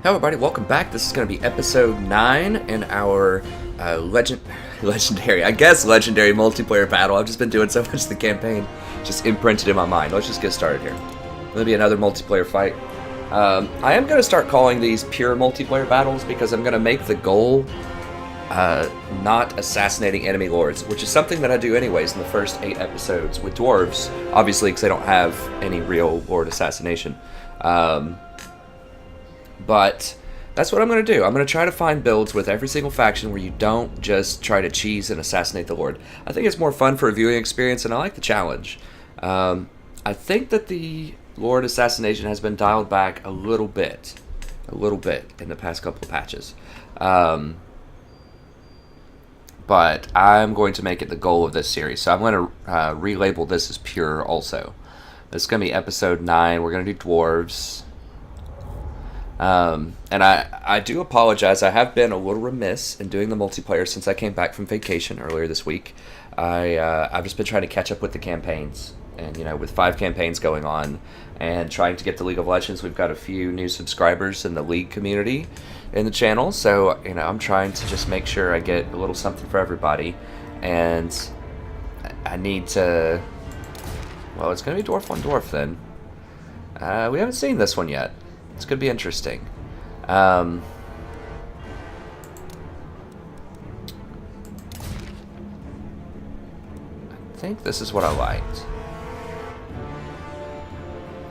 Hello everybody, welcome back. This is going to be episode 9 in our legendary multiplayer battle. I've just been doing so much of the campaign, just imprinted in my mind. Let's just get started here. It'll be another multiplayer fight. I am going to start calling these pure multiplayer battles because I'm going to make the goal not assassinating enemy lords, which is something that I do anyways in the first 8 episodes with dwarves, obviously because they don't have any real lord assassination. But that's what I'm going to do. I'm going to try to find builds with every single faction where you don't just try to cheese and assassinate the lord. I think it's more fun for a viewing experience, and I like the challenge. I think that the lord assassination has been dialed back a little bit in the past couple of patches. But I'm going to make it the goal of this series. So I'm going to relabel this as pure also. This is going to be episode 9. We're going to do dwarves. And I do apologize. I have been a little remiss in doing the multiplayer since I came back from vacation earlier this week. I've just been trying to catch up with the campaigns, and with 5 campaigns going on and trying to get the League of Legends. We've got a few new subscribers in the League community in the channel, so I'm trying to just make sure I get a little something for everybody, and I need to. Well, it's gonna be dwarf on dwarf then. We haven't seen this one yet. It's going to be interesting. I think this is what I liked.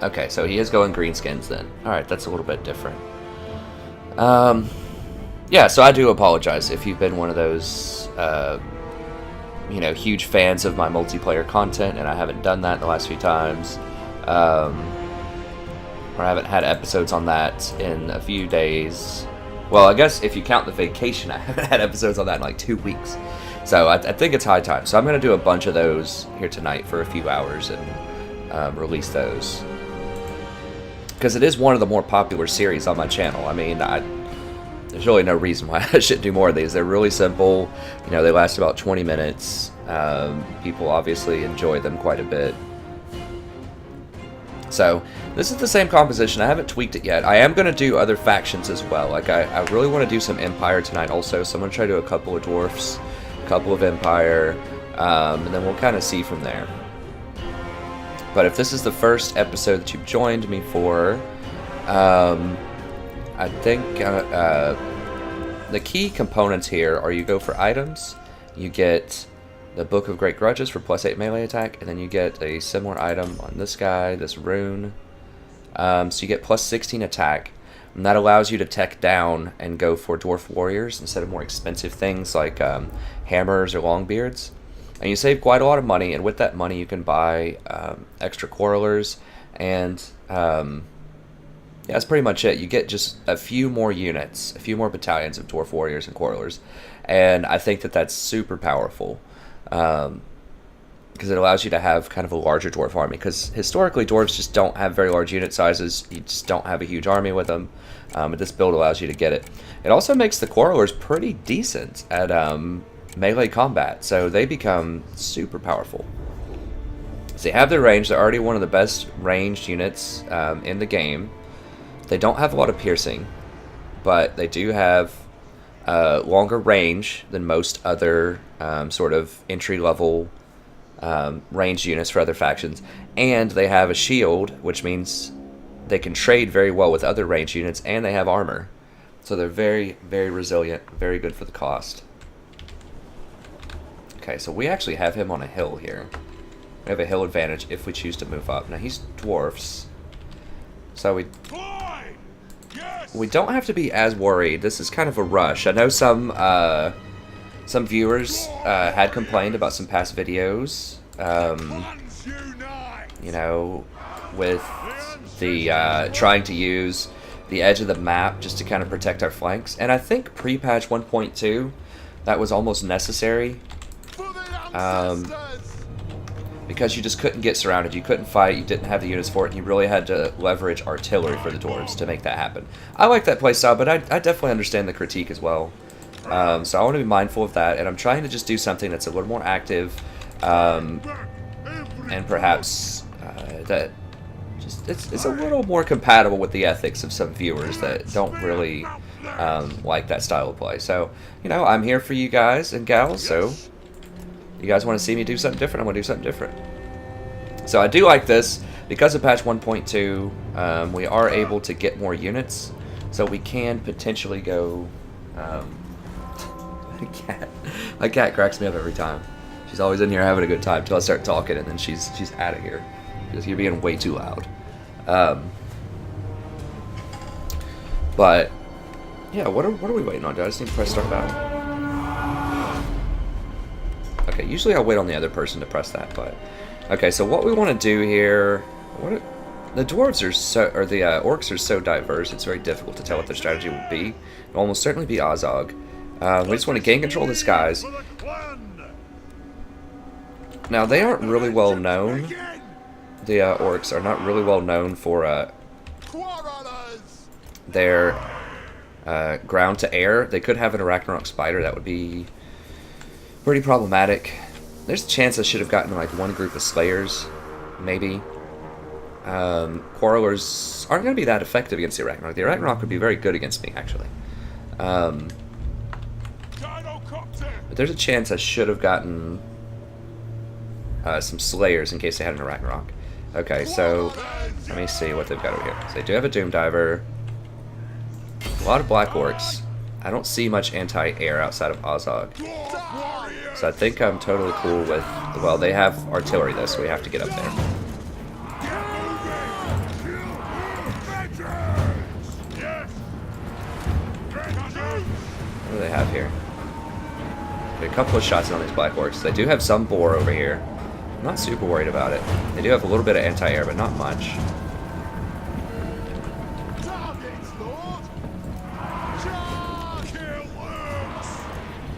Okay, so he is going Greenskins then. Alright, that's a little bit different. Yeah, so I do apologize if you've been one of those, huge fans of my multiplayer content, and I haven't done that the last few times. Or I haven't had episodes on that in a few days. Well, I guess if you count the vacation, I haven't had episodes on that in like 2 weeks. So I think it's high time. So I'm going to do a bunch of those here tonight for a few hours and release those. Because it is one of the more popular series on my channel. I mean, there's really no reason why I shouldn't do more of these. They're really simple. They last about 20 minutes. People obviously enjoy them quite a bit. So, this is the same composition. I haven't tweaked it yet. I am going to do other factions as well. Like, I really want to do some Empire tonight also, so I'm going to try to do a couple of Dwarfs, a couple of Empire, and then we'll kind of see from there. But if this is the first episode that you've joined me for, I think the key components here are you go for items, you get the Book of Great Grudges for +8 melee attack, and then you get a similar item on this guy, this rune. So you get +16 attack, and that allows you to tech down and go for dwarf warriors instead of more expensive things like hammers or longbeards. And you save quite a lot of money, and with that money you can buy extra quarrelers, and yeah, that's pretty much it. You get just a few more units, a few more battalions of dwarf warriors and quarrelers, and I think that that's super powerful. Because it allows you to have kind of a larger dwarf army, because historically dwarves just don't have very large unit sizes. You just don't have a huge army with them, but this build allows you to get it. It also makes the quarrelers pretty decent at melee combat, so they become super powerful. So they have their range. They're already one of the best ranged units in the game. They don't have a lot of piercing, but they do have longer range than most other sort of entry-level ranged units for other factions, and they have a shield, which means they can trade very well with other ranged units, and they have armor. So they're very, very resilient, very good for the cost. Okay, so we actually have him on a hill here. We have a hill advantage if we choose to move up. Now he's dwarfs, so we don't have to be as worried. This is kind of a rush. I know some viewers had complained about some past videos, with the trying to use the edge of the map just to kind of protect our flanks. And I think pre-patch 1.2, that was almost necessary, because you just couldn't get surrounded, you couldn't fight, you didn't have the units for it, and you really had to leverage artillery for the dwarves to make that happen. I like that playstyle, but I definitely understand the critique as well. So I want to be mindful of that, and I'm trying to just do something that's a little more active, and perhaps that just it's a little more compatible with the ethics of some viewers that don't really like that style of play. So, you know, I'm here for you guys and gals, so you guys want to see me do something different, I'm going to do something different. So I do like this. Because of patch 1.2, we are able to get more units, so we can potentially go... my cat cracks me up every time. She's always in here having a good time until I start talking, and then she's out of here because you're being way too loud. But yeah, what are we waiting on? Do I just need to press start battle? Okay, usually I'll wait on the other person to press that, but okay. So what we want to do here? The dwarves are so, or the orcs are so diverse. It's very difficult to tell what their strategy would be. It will almost certainly be Azog. We just want to gain control of the skies. Now, they aren't really well known. The orcs are not really well known for their ground to air. They could have an Arachnarok spider. That would be pretty problematic. There's a chance I should have gotten like one group of slayers, maybe. Quarrelers aren't going to be that effective against the Arachnarok. The Arachnarok would be very good against me, actually. But there's a chance I should have gotten some Slayers in case they had an Arachnarok. Okay, so let me see what they've got over here. So they do have a Doom Diver. A lot of Black Orcs. I don't see much anti-air outside of Azog. So I think I'm totally cool with... Well, they have artillery, though, so we have to get up there. What do they have here? A couple of shots on these Black Orcs. They do have some boar over here. I'm not super worried about it. They do have a little bit of anti-air, but not much.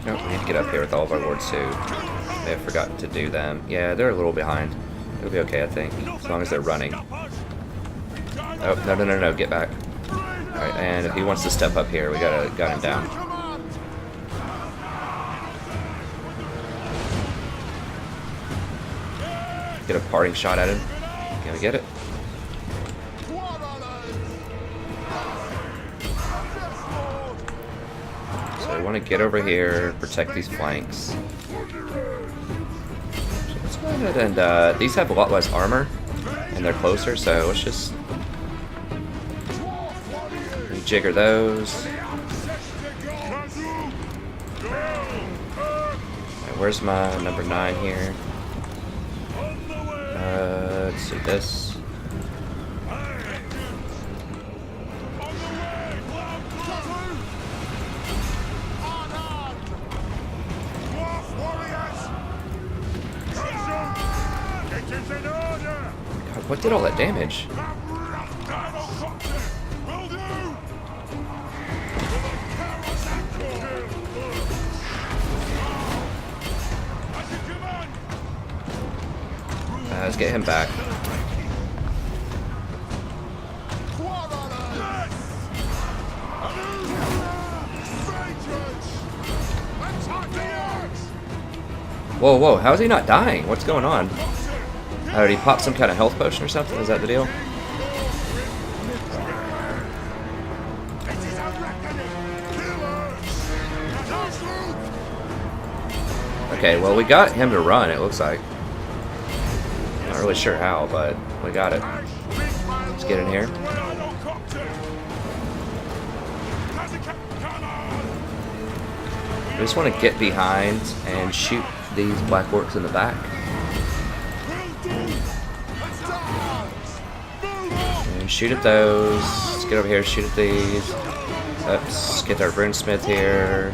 Nope, we need to get up here with all of our lords too. They have forgotten to do them. Yeah, they're a little behind. It'll be okay, I think, as long as they're running. Oh, no, get back. Alright, and if he wants to step up here, we got him down. Get a parting shot at him. Can we get it? So we want to get over here, protect these flanks. So let's go ahead and these have a lot less armor, and they're closer, so let's just rejigger those. And where's my number 9 here? Let's do this. God, what did all that damage? Let's get him back. Whoa, whoa, how is he not dying? What's going on? Did he pop some kind of health potion or something? Is that the deal? Okay, well, we got him to run, it looks like. Not really sure how, but we got it. Let's get in here. We just want to get behind and shoot these Black Orcs in the back. And shoot at those. Let's get over here, shoot at these. Let's get our Runesmith here.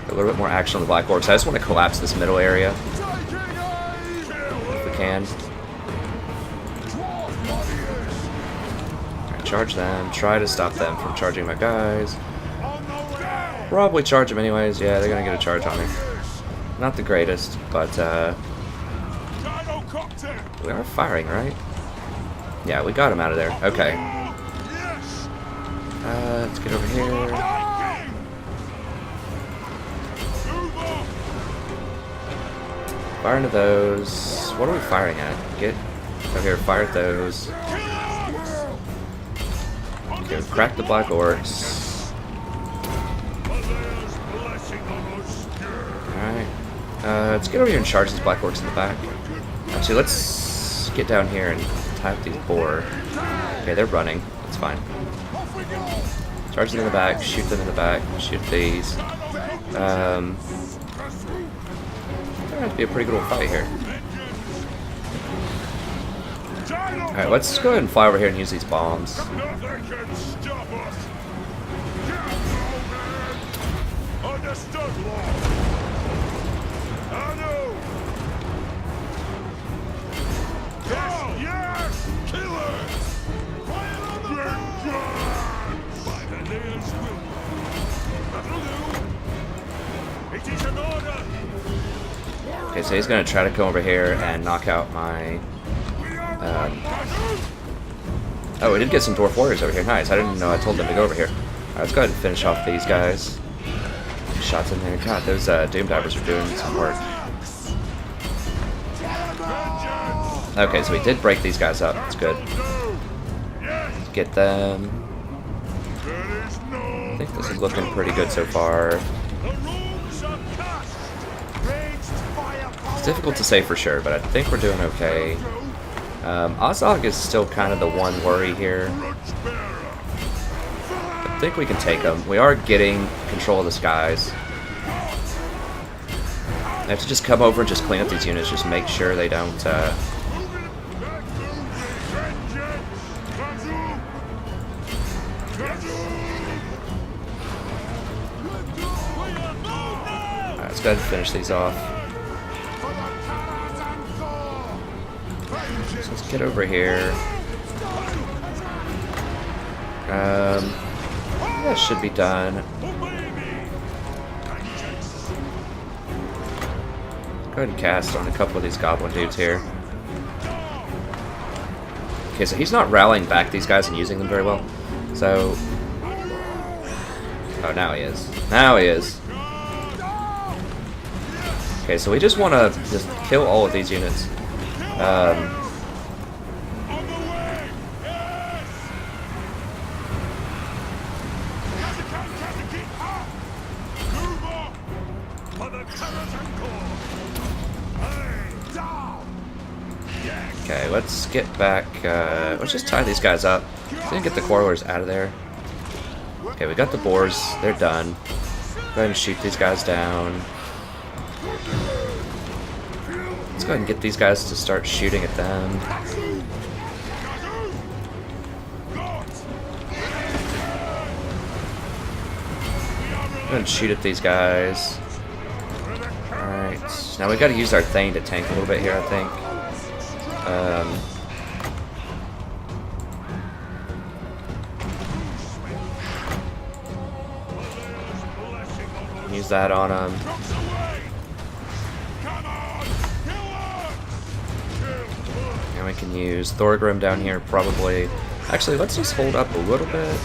A little bit more action on the Black Orcs. I just want to collapse this middle area. If we can. Right, charge them. Try to stop them from charging my guys. Probably charge them anyways. Yeah, they're gonna get a charge on me. Not the greatest, but we are firing, right? Yeah, we got him out of there. Okay. Let's get over here. Fire into those. What are we firing at? Get over here, fire at those. Okay, we cracked the black orcs. Alright. Let's get over here and charge these black orcs in the back. Actually, let's get down here and type these boar. Okay, they're running. That's fine. Charge them in the back, shoot them in the back, shoot these. Gonna have to be a pretty good old fight here. Alright, let's go ahead and fly over here and use these bombs. Okay, so he's gonna try to come over here and knock out my. Oh, we did get some dwarf warriors over here. Nice. I didn't know I told them to go over here. Alright, let's go ahead and finish off these guys. Shots in there. God, those doom divers are doing some work. Okay, so we did break these guys up. That's good. Let's get them. I think this is looking pretty good so far. It's difficult to say for sure, but I think we're doing okay. Ozog is still kind of the one worry here. I think we can take him. We are getting control of the skies. I have to just come over and just clean up these units, just make sure they don't... Alright, let's go ahead and finish these off. So let's get over here. That should be done. Go ahead and cast on a couple of these goblin dudes here. Okay, so he's not rallying back these guys and using them very well. So... Oh, now he is. Now he is. Okay, so we just want to just kill all of these units. Okay, let's get back, let's just tie these guys up. So we can get the quarrelers out of there. Okay, we got the boars, they're done. Go ahead and shoot these guys down. Let's go ahead and get these guys to start shooting at them. Go ahead and shoot at these guys. Alright, now we gotta use our Thane to tank a little bit here, I think. Use that on him. And we can use Thorgrim down here, probably. Actually, let's just hold up a little bit.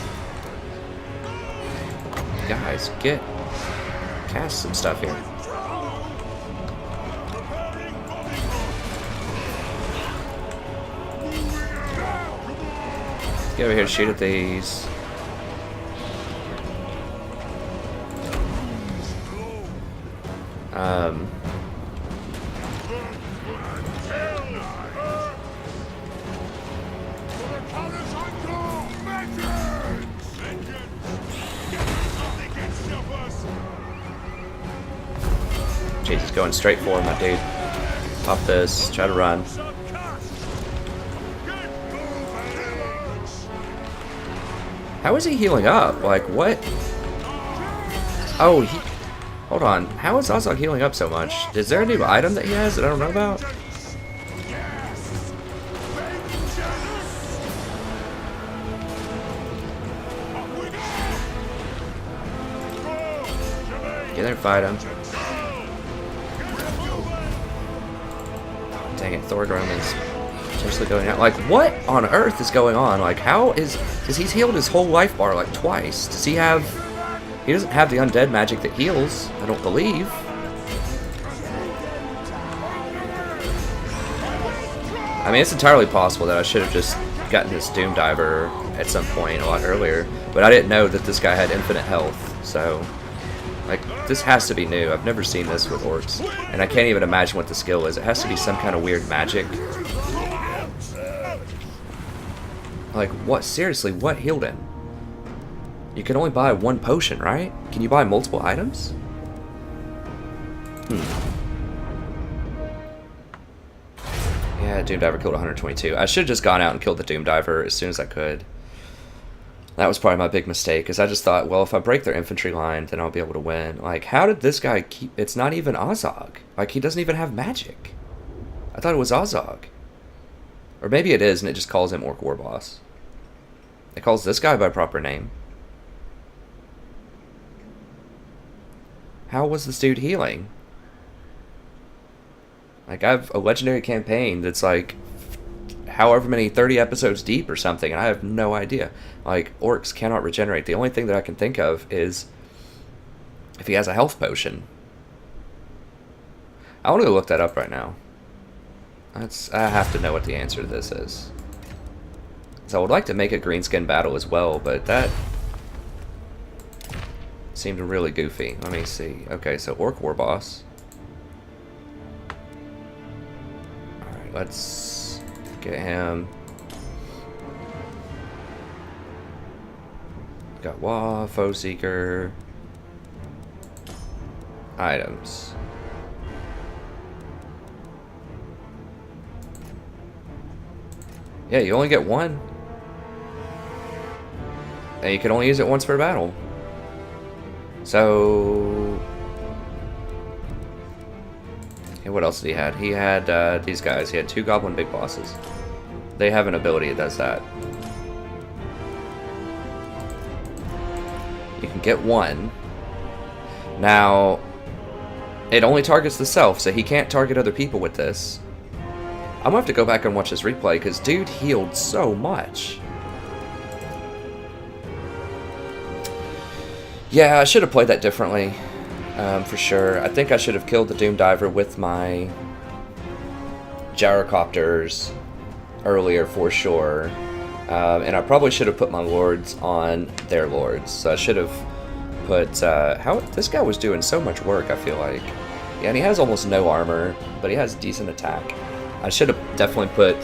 Guys, cast some stuff here. Get over here, shoot at these. Jeez, he's going straight for him, my dude. Pop this, try to run. How is he healing up? Like, what? Oh, hold on. How is Ozog healing up so much? Is there a new item that he has that I don't know about? Get there and fight him. Dang it, Thorgrim is potentially going out. Like, what on earth is going on? Like, how is... Because he's healed his whole life bar, like, twice. Does he have... He doesn't have the undead magic that heals, I don't believe. I mean, it's entirely possible that I should have just gotten this Doom Diver at some point a lot earlier, but I didn't know that this guy had infinite health, so, like, this has to be new. I've never seen this with orcs, and I can't even imagine what the skill is. It has to be some kind of weird magic. Like, what? Seriously, what healed him? You can only buy one potion, right? Can you buy multiple items? Yeah, Doom Diver killed 122. I should have just gone out and killed the Doom Diver as soon as I could. That was probably my big mistake, because I just thought, well, if I break their infantry line, then I'll be able to win. Like, how did this guy keep... It's not even Azog. Like, he doesn't even have magic. I thought it was Azog. Or maybe it is, and it just calls him Orc War Boss. It calls this guy by proper name. How was this dude healing? Like, I have a legendary campaign that's like however many 30 episodes deep or something, and I have no idea. Like, orcs cannot regenerate. The only thing that I can think of is if he has a health potion. I want to go look that up right now. I have to know what the answer to this is. So I would like to make a greenskin battle as well, but that seemed really goofy. Let me see. Okay, so Orc War Boss. Alright, let's get him. Got Wah, Foe Seeker. Items. Yeah, you only get one. And you can only use it once per battle. So... Okay, what else did he have? He had these guys. He had 2 Goblin Big Bosses. They have an ability that does that. You can get one. Now, it only targets the self, so he can't target other people with this. I'm gonna have to go back and watch this replay, because dude healed so much. Yeah, I should have played that differently, for sure. I think I should have killed the Doom Diver with my Gyrocopters earlier, for sure. And I probably should have put my Lords on their Lords. So I should have put... this guy was doing so much work, I feel like. Yeah, and he has almost no armor, but he has decent attack. I should have definitely put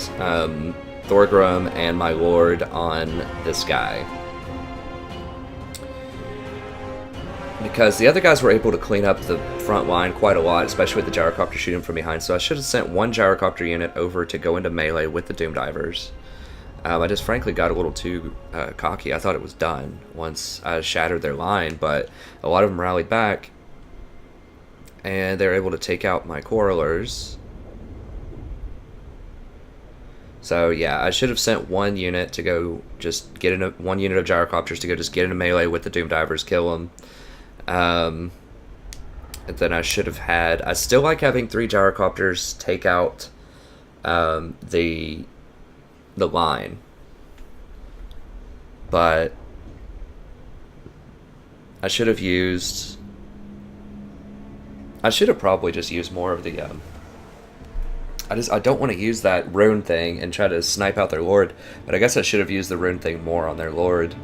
Thorgrim and my Lord on this guy. Because the other guys were able to clean up the front line quite a lot, especially with the Gyrocopter shooting from behind. So I should have sent one Gyrocopter unit over to go into melee with the Doom Divers. I just frankly got a little too cocky. I thought it was done once I shattered their line, but a lot of them rallied back. And they were able to take out my Quarrelers. So yeah, I should have sent one unit to go just get in one unit of Gyrocopters to go just get into melee with the Doom Divers, kill them. And then I should have had... I still like having 3 Gyrocopters take out the line. But I should have used... I should have probably just used more of the... I don't want to use that rune thing and try to snipe out their Lord, but I guess I should have used the rune thing more on their Lord.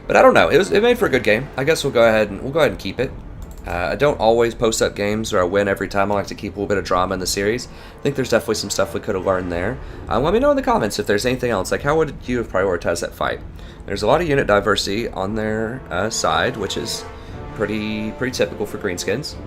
But I don't know. It made for a good game. I guess we'll go ahead and keep it. I don't always post up games or I win every time. I like to keep a little bit of drama in the series. I think there's definitely some stuff we could have learned there. Let me know in the comments if there's anything else. Like, how would you have prioritized that fight? There's a lot of unit diversity on their side, which is pretty typical for Greenskins.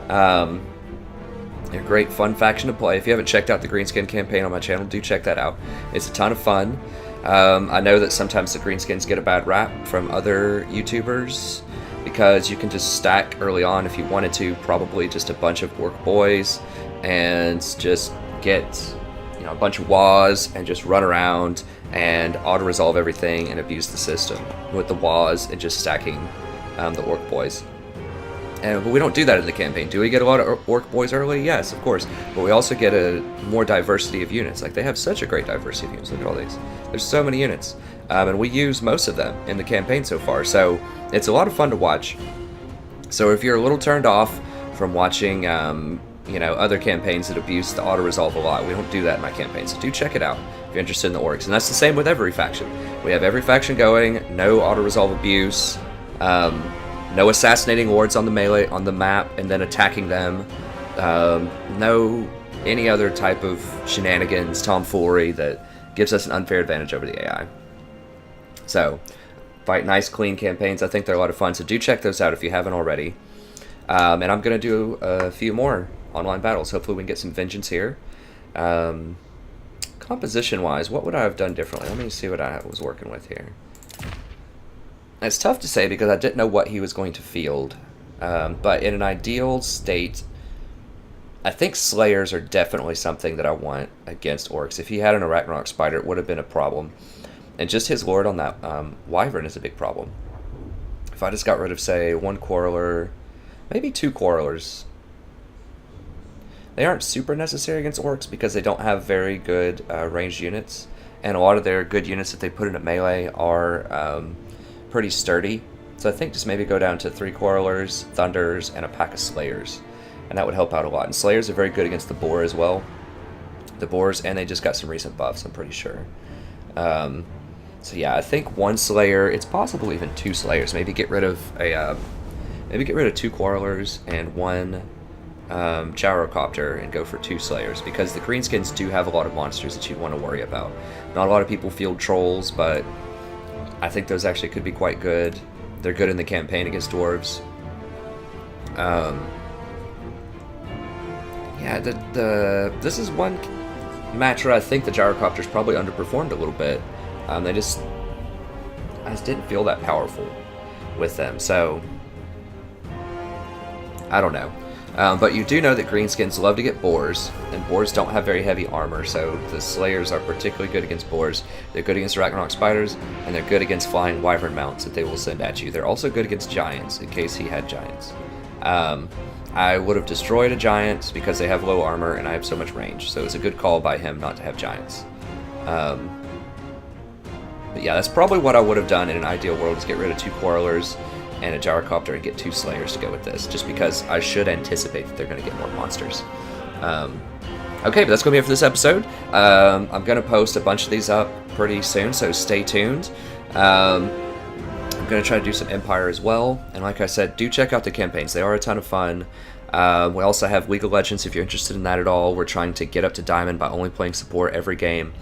They're a great fun faction to play. If you haven't checked out the Greenskin campaign on my channel, do check that out. It's a ton of fun. I know that sometimes the Greenskins get a bad rap from other YouTubers because you can just stack early on if you wanted to, probably just a bunch of orc boys and just get, you know, a bunch of WAs and just run around and auto-resolve everything and abuse the system with the WAs and just stacking the orc boys. But we don't do that in the campaign. Do we get a lot of orc boys early? Yes, of course. But we also get a more diversity of units. Like, they have such a great diversity of units. Look at all these. There's so many units. And we use most of them in the campaign so far. So it's a lot of fun to watch. So if you're a little turned off from watching, you other campaigns that abuse the auto-resolve a lot. We don't do that in my campaign, so do check it out if you're interested in the orcs. And that's the same with every faction. We have every faction going, no auto-resolve abuse, no assassinating wards on the melee, on the map, and then attacking them, no any other type of shenanigans, tomfoolery that gives us an unfair advantage over the AI. So, fight nice, clean campaigns. I think they're a lot of fun, so do check those out if you haven't already. And I'm going to do a few more online battles. Hopefully we can get some vengeance here. Composition-wise, what would I have done differently? Let me see what I was working with here. It's tough to say because I didn't know what he was going to field. But in an ideal state, I think Slayers are definitely something that I want against Orcs. If he had an Arachnarok Spider, it would have been a problem. And just his Lord on that Wyvern is a big problem. If I just got rid of, say, one Quarreler, maybe two Quarrelers. They aren't super necessary against Orcs because they don't have very good ranged units. And a lot of their good units that they put in at melee are pretty sturdy. So I think just maybe go down to 3 Quarrelers, Thunders, and a pack of Slayers. And that would help out a lot. And Slayers are very good against the Boar as well. The Boars, and they just got some recent buffs, I'm pretty sure. So yeah, I think one Slayer, it's possible even 2 Slayers. Maybe get rid of a, maybe get rid of 2 Quarrelers and 1 Gyrocopter and go for 2 Slayers, because the Greenskins do have a lot of monsters that you'd want to worry about. Not a lot of people field Trolls, but I think those actually could be quite good. They're good in the campaign against Dwarves. Yeah, this is one match where I think the Gyrocopter's probably underperformed a little bit. I just didn't feel that powerful with them, so I don't know. But you do know that Greenskins love to get Boars, and Boars don't have very heavy armor, so the Slayers are particularly good against Boars. They're good against Arachnarok Spiders, and they're good against flying Wyvern mounts that they will send at you. They're also good against Giants, in case he had Giants. I would have destroyed a Giant because they have low armor, and I have so much range, so it's a good call by him not to have Giants. But yeah, that's probably what I would have done in an ideal world, is get rid of 2 Quarrelers and a Gyrocopter and get 2 Slayers to go with this, just because I should anticipate that they're going to get more monsters. Okay, but that's going to be it for this episode. I'm going to post a bunch of these up pretty soon, so stay tuned. I'm going to try to do some Empire as well, and like I said, do check out the campaigns. They are a ton of fun. We also have League of Legends if you're interested in that at all. We're trying to get up to Diamond by only playing support every game.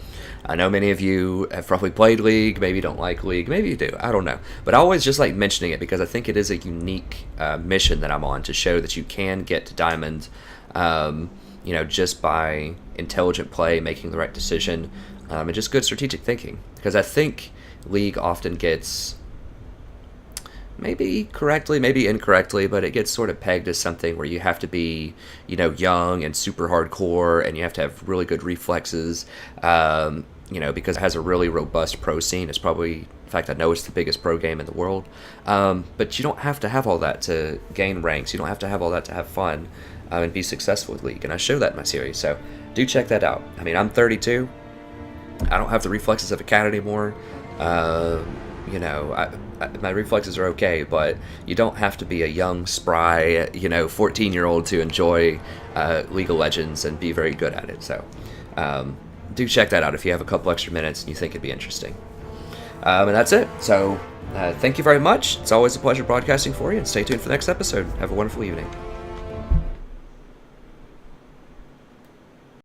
I know many of you have probably played League, maybe you don't like League, maybe you do, I don't know. But I always just like mentioning it because I think it is a unique mission that I'm on, to show that you can get to Diamond, just by intelligent play, making the right decision, and just good strategic thinking. Because I think League often gets, maybe correctly, maybe incorrectly, but it gets sort of pegged as something where you have to be, young and super hardcore, and you have to have really good reflexes, because it has a really robust pro scene. It's probably, in fact, I know it's the biggest pro game in the world, but you don't have to have all that to gain ranks. You don't have to have all that to have fun and be successful with League, and I show that in my series, so do check that out. I mean, I'm 32. I don't have the reflexes of a cat anymore. My reflexes are okay, but you don't have to be a young, spry, 14-year-old to enjoy League of Legends and be very good at it. So do check that out if you have a couple extra minutes and you think it'd be interesting. And that's it. So thank you very much. It's always a pleasure broadcasting for you, and stay tuned for the next episode. Have a wonderful evening.